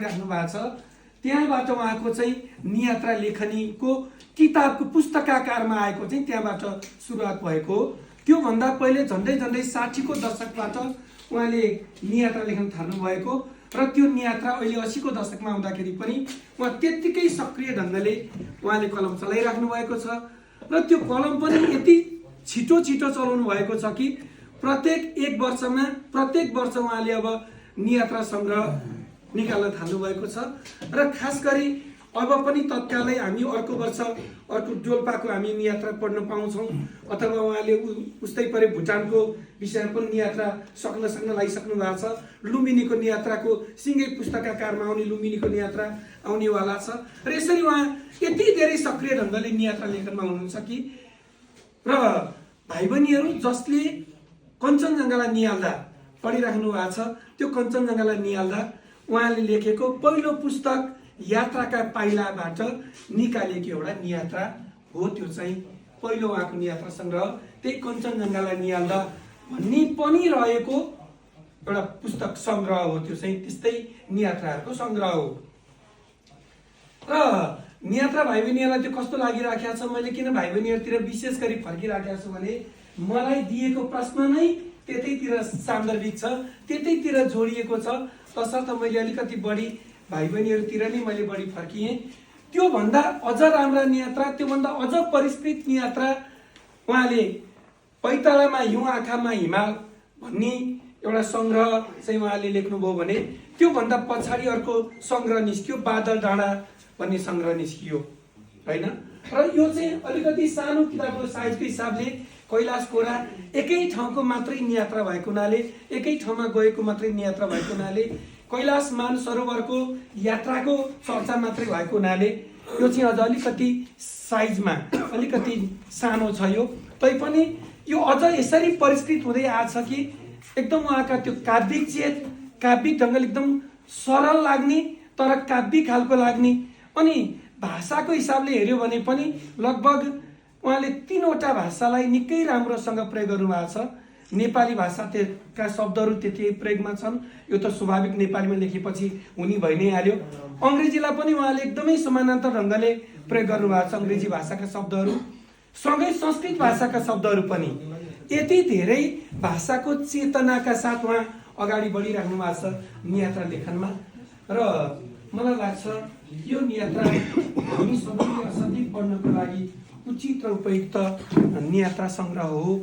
पढिराख्नु भएको छ। त्यहाँबाट उहाँको चाहिँ नियात्रा लेखनीको किताबको पुस्तकाकारमा आएको चाहिँ त्यहाँबाट सुरुवात भएको हो। त्योभन्दा पहिले झन्डै 60 को दशकबाट उहाँले नियात्रा लेख्न थाल्नु भएको र त्यो नियात्रा अहिले 80 को दशकमा आउँदाखेरि पनि उहाँ त्यत्तिकै सक्रिय ढङ्गले उहाँले कलम चलाइराख्नु भएको छ र त्यो कलम पनि यति छिटो चलाउनु भएको छ कि प्रत्येक वर्ष उहाँले अब नियात्रा सङ्ग्रह निकाल्न थाल्नु भएको छ र खास गरी अब पनि तत्कालै हामी अर्को वर्ष अर्को डोल्पाको हामी नियात्रा पढ्न पाउँछौँ अथवा उहाँले उस्तै परे भुटानको विषयमा पनि नियात्रा सक्न लागिसक्नु भएको छ। लुम्बिनीको नियात्राको सिङ्गै पुस्तकाकारमा आउने लुम्बिनीको नियात्रा आउनेवाला छ र यसरी उहाँ यति धेरै सक्रिय ढङ्गले नियात्रा लेखनमा हुनुहुन्छ कि र भाइ बहिनीहरू जसले कञ्चनजङ्घालाई निहाल्दा पढिराख्नु भएको छ त्यो कञ्चनजङ्घालाई निहाल्दा उहाँले लेखेको पहिलो पुस्तक यात्राका पाइलाबाट निकालेको एउटा नियात्रा हो। त्यो चाहिँ पहिलो उहाँको नियात्रा सङ्ग्रह त्यही कञ्चनजङ्घालाई निहाल्दा भन्ने पनि रहेको एउटा पुस्तक सङ्ग्रह हो। त्यो चाहिँ त्यस्तै नियात्राहरूको सङ्ग्रह हो र नियात्रा भाइ बहिनीहरूलाई त्यो कस्तो लागिराखेको छ, मैले किन भाइ बहिनीहरूतिर विशेष गरी फर्किराखेको छु भने मलाई दिएको प्रश्न नै त्यतैतिर सान्दर्भिक छ, त्यतैतिर जोडिएको छ, तसर्थ मैले अलिकति बढी भाइ बहिनीहरूतिर नै मैले बढी फर्किएँ। त्योभन्दा अझ राम्रा नियात्रा, त्योभन्दा अझ परिष्कृत नियात्रा उहाँले पैतालामा हिउँ आँखामा हिमाल भन्ने एउटा सङ्ग्रह चाहिँ उहाँले लेख्नुभयो भने त्योभन्दा पछाडि अर्को सङ्ग्रह निस्कियो बादल डाँडा भन्ने सङ्ग्रह निस्कियो होइन। र यो चाहिँ अलिकति सानो किताबको साइजको हिसाबले कैलाश कोरा एकै ठाउँको मात्रै नियात्रा भएको हुनाले, एकै ठाउँमा गएको मात्रै नियात्रा भएको हुनाले, कैलाश मानसरोवरको यात्राको चर्चा मात्रै भएको हुनाले यो चाहिँ अझ अलिकति साइजमा अलिकति सानो छ यो। तैपनि यो अझ यसरी परिष्कृत हुँदै आछ कि एकदम उहाँका त्यो काव्यिक ढङ्गले एकदम सरल लाग्ने तर काव्यिक खालको लाग्ने, अनि भाषाको हिसाबले हेऱ्यो भने पनि लगभग उहाँले 3वटा भाषालाई निकै राम्रोसँग प्रयोग गर्नुभएको छ। नेपाली भाषाका शब्दहरू त्यति प्रयोगमा छन्, यो त स्वाभाविक नेपालीमा लेखेपछि हुने भइ नै हाल्यो। अङ्ग्रेजीलाई पनि उहाँले एकदमै समानान्तर ढङ्गले प्रयोग गर्नुभएको छ, अङ्ग्रेजी भाषाका शब्दहरू सँगै संस्कृत भाषाका शब्दहरू पनि। यति धेरै भाषाको चेतनाका साथ उहाँ अगाडि बढिराख्नु भएको छ नियात्रा लेखनमा र मलाई लाग्छ यो नियात्रा हामी सबैले असाध्यै पढ्नको लागि उचित र उपयुक्त नियात्रा सङ्ग्रह हो।